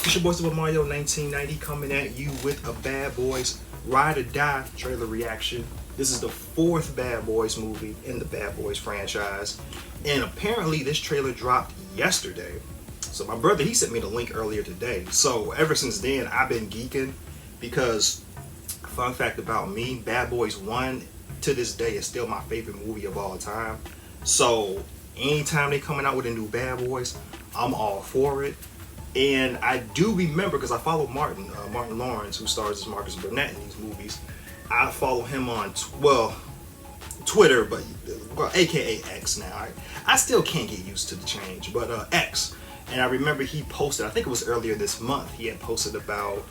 It's your boy Super Mario 1990 coming at you with a Bad Boys Ride or Die trailer reaction. This is the fourth Bad Boys movie in the Bad Boys franchise. And apparently this trailer dropped yesterday. So my brother, he sent me the link earlier today. So ever since then, I've been geeking because, fun fact about me, Bad Boys 1 to this day is still my favorite movie of all time. So anytime they coming out with a new Bad Boys, I'm all for it. And I do remember, because I follow Martin Lawrence, who stars as Marcus Burnett in these movies. I follow him on, Twitter, but AKA X now. I still can't get used to the change, but X. And I remember he posted, I think it was earlier this month, he had posted about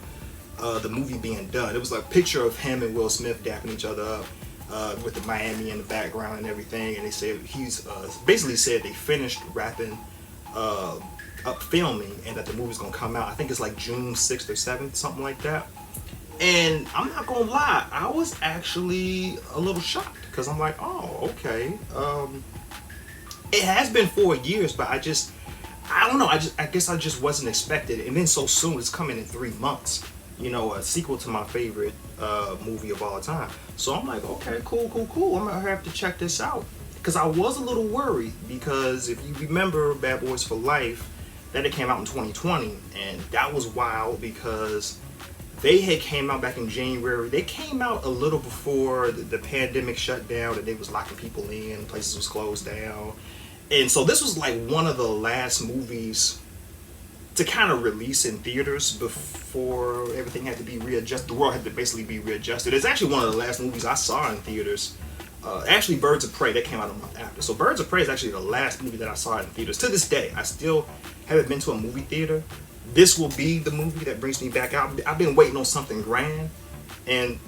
the movie being done. It was like a picture of him and Will Smith dapping each other up with the Miami in the background and everything. And they said he's basically said they finished wrapping up filming and that the movie's gonna come out. I think it's like June 6th or 7th, something like that. And I'm not gonna lie, I was actually a little shocked because I'm like, oh, okay. It has been 4 years, but I don't know. I guess I just wasn't expected. And then so soon, it's coming in 3 months. You know, a sequel to my favorite movie of all time. So I'm like, okay, cool. I'm gonna have to check this out because I was a little worried because if you remember Bad Boys for Life, that it came out in 2020, and that was wild because they had came out back in January. They came out a little before the pandemic shut down and they was locking people in, places was closed down. And so this was like one of the last movies to kind of release in theaters before everything had to be readjusted. The world had to basically be readjusted. It's actually one of the last movies I saw in theaters. Actually, Birds of Prey, that came out a month after. So Birds of Prey is actually the last movie that I saw in theaters. To this day, I still haven't been to a movie theater. This will be the movie that brings me back out. I've been waiting on something grand, and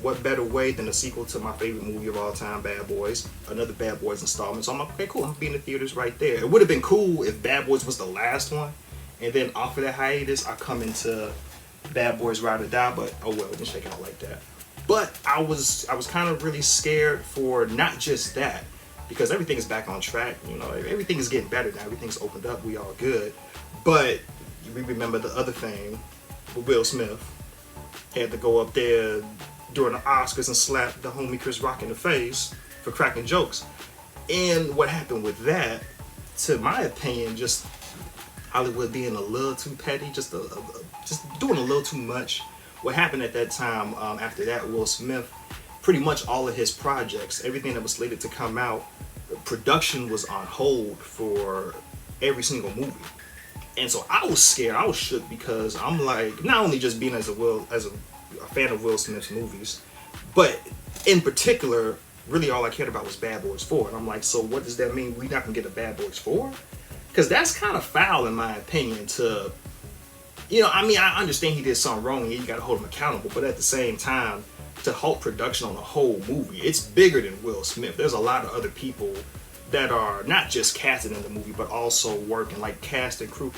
what better way than a sequel to my favorite movie of all time, Bad Boys, another Bad Boys installment. So I'm like, okay, cool, I'm gonna be in the theaters right there. It would have been cool if Bad Boys was the last one, and then off of that hiatus, I come into Bad Boys Ride or Die, but oh well, it didn't shake out like that. But I was kind of really scared for not just that, because everything is back on track. You know, everything is getting better now. Everything's opened up. We all good. But we remember the other thing with Will Smith. Had to go up there during the Oscars and slap the homie Chris Rock in the face for cracking jokes. And what happened with that, to my opinion, just Hollywood being a little too petty, just doing a little too much. What happened at that time, after that, Will Smith, pretty much all of his projects, everything that was slated to come out, production was on hold for every single movie. And so I was scared, I was shook, because I'm like, not only just being as a fan of Will Smith's movies, but in particular, really all I cared about was Bad Boys 4. And I'm like, so what does that mean? We're not gonna get a Bad Boys 4? Because that's kind of foul in my opinion to, you know, I mean, I understand he did something wrong and you gotta hold him accountable, but at the same time, to halt production on a whole movie, it's bigger than Will Smith. There's a lot of other people that are not just casted in the movie, but also working, like cast and crew.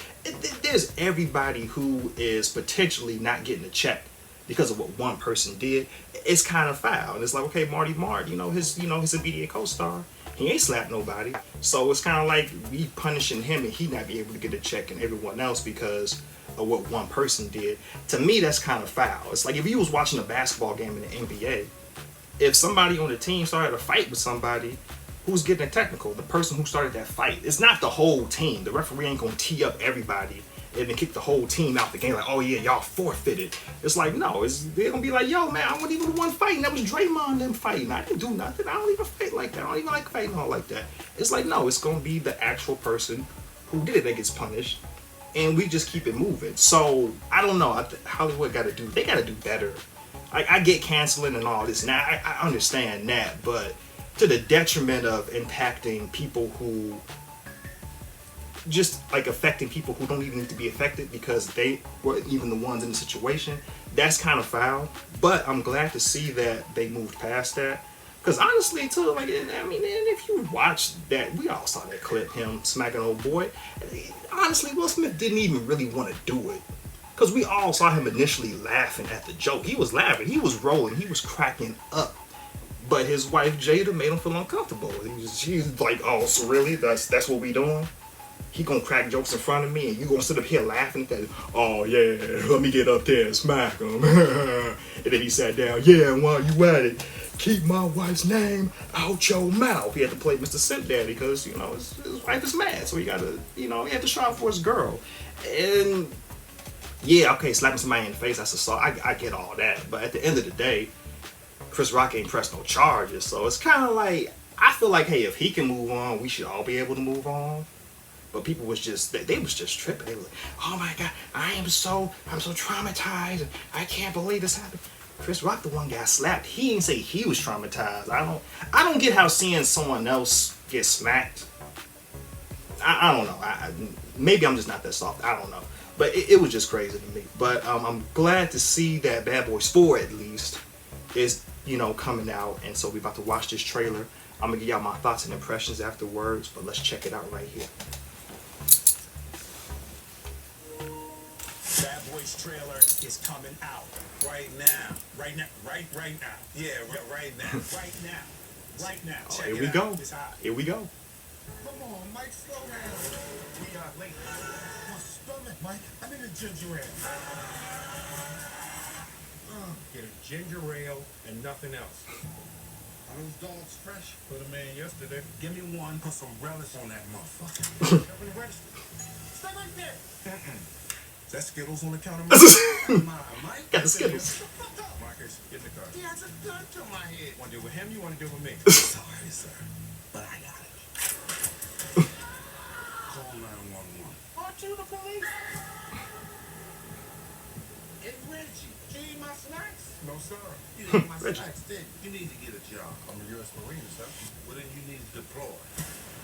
There's everybody who is potentially not getting a check because of what one person did. It's kind of foul. And it's like, okay, Marty Martin, his immediate co-star, he ain't slapped nobody. So it's kind of like we punishing him and he not be able to get a check, and everyone else because of what one person did. To me, that's kind of foul. It's like if you was watching a basketball game in the NBA, if somebody on the team started a fight with somebody, who's getting a technical? The person who started that fight. It's not the whole team. The referee ain't gonna tee up everybody and then kick the whole team out the game like, oh yeah, y'all forfeited. It's like, no, they're gonna be like, yo man, I wasn't even the one fighting. That was Draymond them fighting. I didn't do nothing. I don't even fight like that. I don't even like fighting all like that. It's like, no, it's gonna be the actual person who did it that gets punished, and we just keep it moving. So I don't know. Hollywood gotta do better. I get canceling and all this. Now I understand that, but to the detriment of impacting people who just like affecting people who don't even need to be affected because they were even the ones in the situation, that's kind of foul. But I'm glad to see that they moved past that, because honestly too, like, I mean, and if you watch that, we all saw that clip, him smacking old boy. Honestly, Will Smith didn't even really want to do it, because we all saw him initially laughing at the joke. He was laughing, he was rolling, he was cracking up. But his wife Jada made him feel uncomfortable. She's like, oh, so really? That's what we doing? he gonna crack jokes in front of me, and you gonna sit up here laughing at that. Oh yeah, let me get up there and smack him. And then he sat down. Yeah, and while you at it, keep my wife's name out your mouth. He had to play Mr. Simp Daddy because his wife is mad, so he gotta he had to show out for his girl. And yeah, okay, slapping somebody in the face, that's assault. I get all that, but at the end of the day, Chris Rock ain't pressed no charges, so it's kind of like I feel like, hey, if he can move on, we should all be able to move on. But people was just they was just tripping. They were like, oh my god, I'm so traumatized, and I can't believe this happened. Chris Rock, the one got slapped. He didn't say he was traumatized. I don't get how seeing someone else get smacked. I don't know. Maybe I'm just not that soft. I don't know. But it was just crazy to me. But I'm glad to see that Bad Boys 4 at least is coming out, and so we about to watch this trailer. I'm gonna give y'all my thoughts and impressions afterwards, but let's check it out right here. Bad Boys trailer is coming out right now. Right now. Yeah, right now. Right now. Oh, here we go. Here we go. Come on, Mike, slow down. We are late. My stomach, Mike. I need a ginger ale. Get a ginger ale and nothing else. Are those dogs fresh? Put them in yesterday. Give me one. Put some relish on that motherfucker. Open the register. Stay right there. Is that Skittles on the counter? Come on, Mike. Got the Skittles. Marcus, get in the car. He has a gun to my head. Want to deal with him? You want to deal with me? Sorry, sir, but I got it. Call 911. Aren't you the police? Hey, Reggie, you eat my snacks? No, sir. You ate my Reggie. snacks, did you? You need to get a job. I'm a U.S. Marine, sir. Well, then you need to deploy.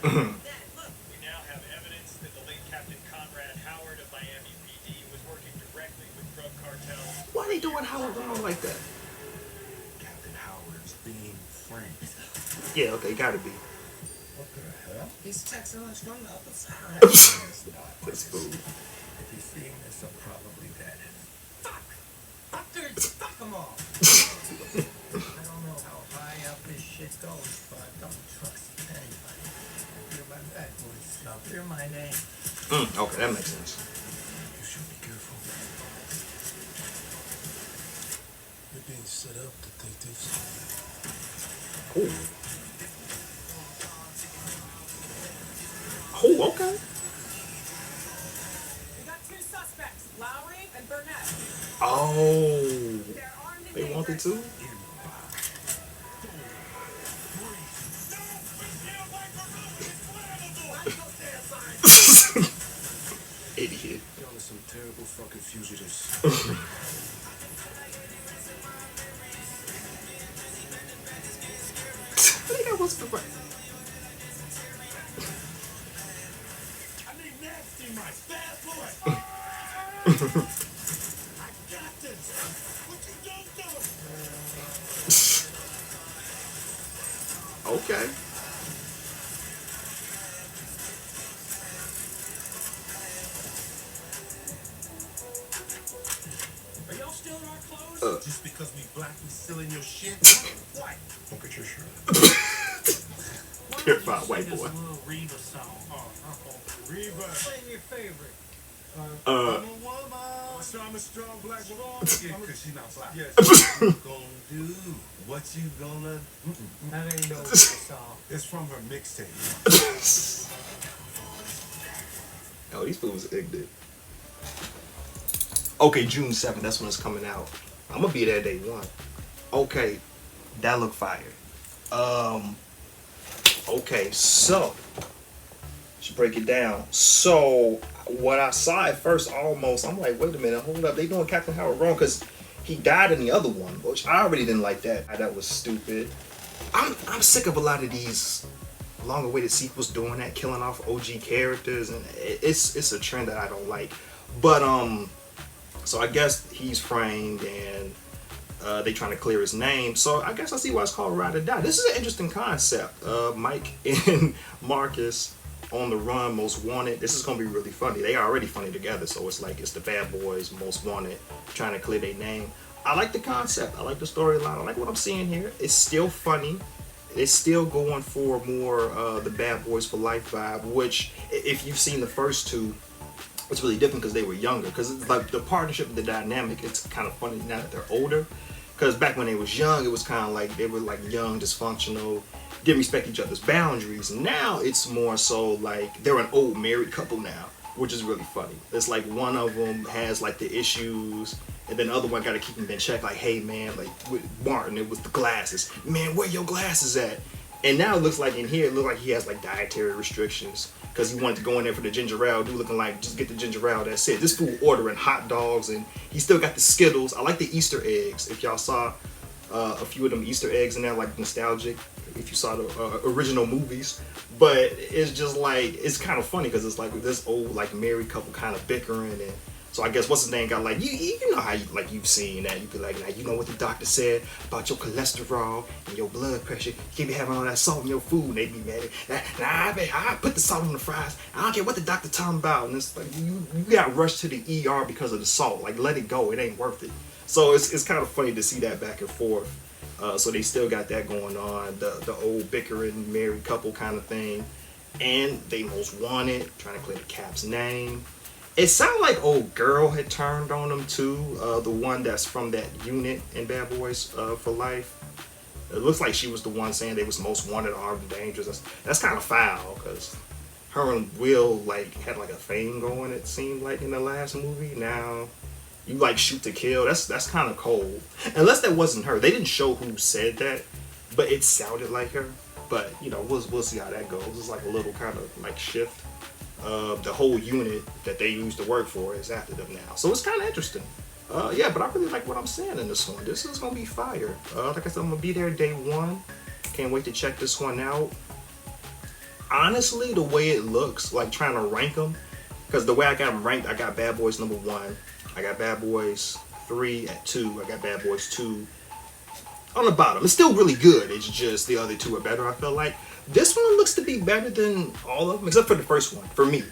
Dad, look. We now have evidence that the late Captain Conrad Howard of Miami PD was working directly with drug cartels. Why they doing Howard wrong like that? Captain Howard's being framed. Yeah, okay, gotta be. What the hell? He's texting us from the other side. That's food. If he's seeing this, I'm probably dead. Fuck them all. I don't know how high up this shit goes, but don't trust anybody. You're my bad boys. You're my name. Okay, that makes sense. You should be careful. You're being set up, detectives. Cool. Oh, okay. We got two suspects, Lowry and Burnett. Oh, They're armed and they wanted to? Idiot. Y'all are some terrible fucking fugitives. That was the I need nasty mice. Bad boy. I got this. What you gonna do? Okay. Are y'all still in our clothes? Just because we black, we still in your shit? What? Look at your shirt. Purified white boy. Little Reba song. Reba. Play your favorite. I'm a woman. So I'm a strong black woman. Yeah, because she's not black. Yes. What you gonna do? What you gonna... That ain't no Reba song. It's from her mixtape. Oh, these fools are ignorant. Okay, June 7th, that's when it's coming out. I'm gonna be there day one. Okay, that look fire. Okay, so should break it down. So what I saw at first, almost, I'm like, wait a minute, hold up, they doing Captain Howard wrong because he died in the other one, which I already didn't like that. That was stupid. I'm sick of a lot of these long-awaited sequels doing that, killing off OG characters, and it's a trend that I don't like. But so I guess he's framed and they trying to clear his name. So I guess I see why it's called Ride or Die. This is an interesting concept. Mike and Marcus on the run, most wanted. This is gonna be really funny. They are already funny together, so it's like it's the bad boys, most wanted, trying to clear their name. I like the concept. I like the storyline. I like what I'm seeing here. It's still funny. it's still going for more the Bad Boys for Life vibe. Which, if you've seen the first two, it's really different because they were younger. Because it's like the partnership, the dynamic. It's kind of funny now that they're older. Because back when they was young, it was kind of like they were like young, dysfunctional, didn't respect each other's boundaries. Now it's more so like they're an old married couple now, which is really funny. It's like one of them has like the issues, and then the other one got to keep him in check. Like, hey man, like with Martin, it was the glasses. Man, where your glasses at? And now it looks like in here, it looks like he has like dietary restrictions because he wanted to go in there for the ginger ale. Dude looking like, just get the ginger ale, that's it. This fool ordering hot dogs, and he still got the Skittles. I like the Easter eggs. If y'all saw a few of them Easter eggs in there, like nostalgic, if you saw the original movies. But it's just like, it's kind of funny because it's like this old like married couple kind of bickering. And so I guess what's his name got like, you know how you, like you've seen that, you be like, now you know what the doctor said about your cholesterol and your blood pressure, you can't be having all that salt in your food. And they be mad at, nah, I put the salt on the fries, I don't care what the doctor talking about. And it's like you got rushed to the ER because of the salt. Like, let it go, it ain't worth it. So it's kind of funny to see that back and forth. So they still got that going on, the old bickering married couple kind of thing. And they most wanted, trying to clear the Cap's name. It sounded like old girl had turned on them too, the one that's from that unit in Bad Boys for Life. It looks like she was the one saying they was most wanted, armed and dangerous. That's kind of foul, because her and Will like had like a thing going, it seemed like, in the last movie. Now you like shoot to kill. That's kind of cold. Unless that wasn't her. They didn't show who said that, but it sounded like her. But you know, we'll see how that goes. It's like a little kind of like shift. The whole unit that they used to work for is after them now, so it's kind of interesting. Yeah, but I really like what I'm seeing in this one. This is gonna be fire. Like I said, I'm gonna be there day one. Can't wait to check this one out. Honestly, the way it looks, like trying to rank them, because the way I got them ranked, I got Bad Boys number 1, I got Bad Boys 3 at 2, I got Bad Boys 2 on the bottom. It's still really good. It's just the other two are better, I feel like. This one looks to be better than all of them, except for the first one, for me.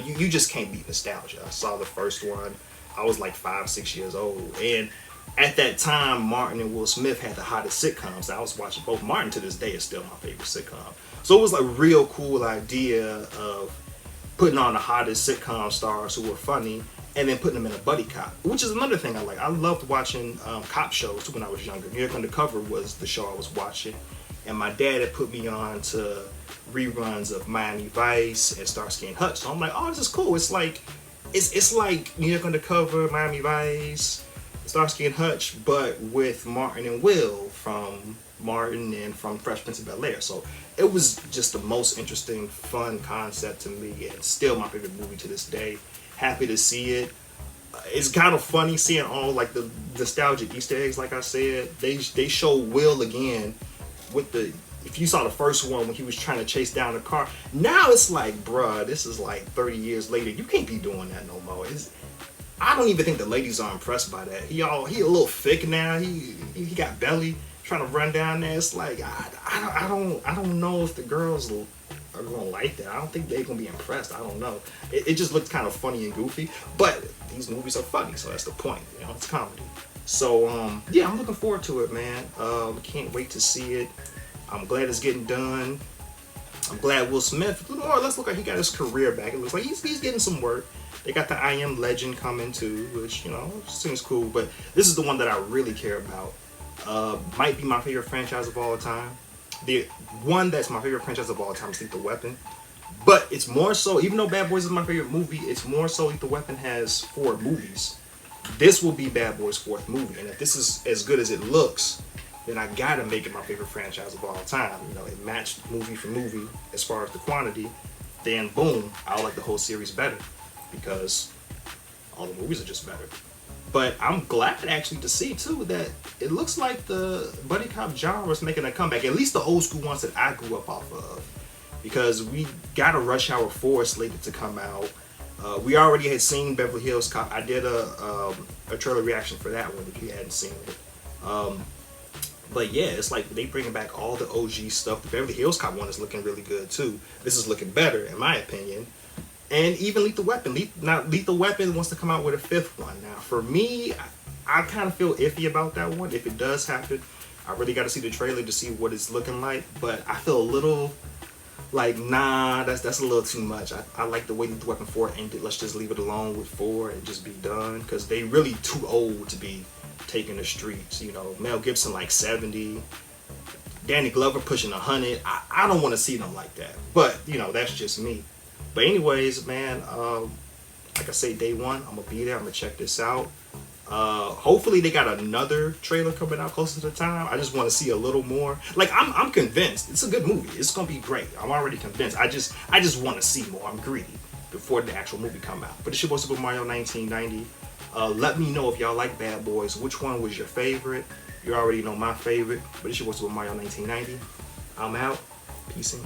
You just can't beat nostalgia. I saw the first one, I was like 5-6 years old, and at that time, Martin and Will Smith had the hottest sitcoms. I was watching both. Martin to this day is still my favorite sitcom. So it was like a real cool idea of putting on the hottest sitcom stars who were funny, and then putting them in a buddy cop, which is another thing I like. I loved watching cop shows too when I was younger. New York Undercover was the show I was watching. And my dad had put me on to reruns of Miami Vice and Starsky and Hutch. So I'm like, oh, this is cool. It's like New York Undercover, Miami Vice, Starsky and Hutch, but with Martin and Will from Martin and from Fresh Prince of Bel-Air. So it was just the most interesting, fun concept to me, and still my favorite movie to this day. Happy to see it. It's kind of funny seeing all like the nostalgic Easter eggs. Like I said, they show Will again with the, if you saw the first one when he was trying to chase down the car, now it's like, bruh, this is like 30 years later. You can't be doing that no more. I don't even think the ladies are impressed by that. He a little thick now. He got belly trying to run down there. It's like I don't know if the girls are gonna like that. I don't think they're gonna be impressed. I don't know. It just looks kind of funny and goofy. But these movies are funny, so that's the point. You know, it's comedy. So yeah, I'm looking forward to it, man. Can't wait to see it. I'm glad it's getting done. I'm glad Will Smith, more or less, look like he got his career back. It looks like he's getting some work. They got the I Am Legend coming too, which, you know, seems cool. But this is the one that I really care about. Might be my favorite franchise of all time. The one that's my favorite franchise of all time is Lethal Weapon. But it's more so, even though Bad Boys is my favorite movie, it's more so Lethal Weapon has 4 movies. This will be Bad Boys' 4th movie, and if this is as good as it looks, then I gotta make it my favorite franchise of all time. You know, it matched movie for movie as far as the quantity. Then boom, I like the whole series better because all the movies are just better. But I'm glad actually to see too that it looks like the buddy cop genre is making a comeback. At least the old school ones that I grew up off of, because we got a Rush Hour 4 slated to come out. We already had seen Beverly Hills Cop. I did a trailer reaction for that one if you hadn't seen it. But yeah, it's like they bringing back all the OG stuff. The Beverly Hills Cop one is looking really good too. This is looking better in my opinion. And even Lethal Weapon. Lethal Weapon wants to come out with a 5th one. Now for me, I kind of feel iffy about that one. If it does happen, I really got to see the trailer to see what it's looking like, but I feel a little like, nah, that's a little too much. I like the way that Weapon 4 ended. Let's just leave it alone with 4 and just be done, because they really too old to be taking the streets. You know, Mel Gibson like 70, Danny Glover pushing 100. I don't want to see them like that, but you know, that's just me. But anyways, man, like I say, day one, I'm gonna be there. I'm gonna check this out. Hopefully they got another trailer coming out closer to the time. I just want to see a little more. Like, I'm convinced it's a good movie. It's gonna be great. I'm already convinced. I just want to see more. I'm greedy before the actual movie come out. But it's your boy Super Mario 1990. Let me know if y'all like Bad Boys. Which one was your favorite? You already know my favorite. But it's your boy Super Mario 1990. I'm out. Peace and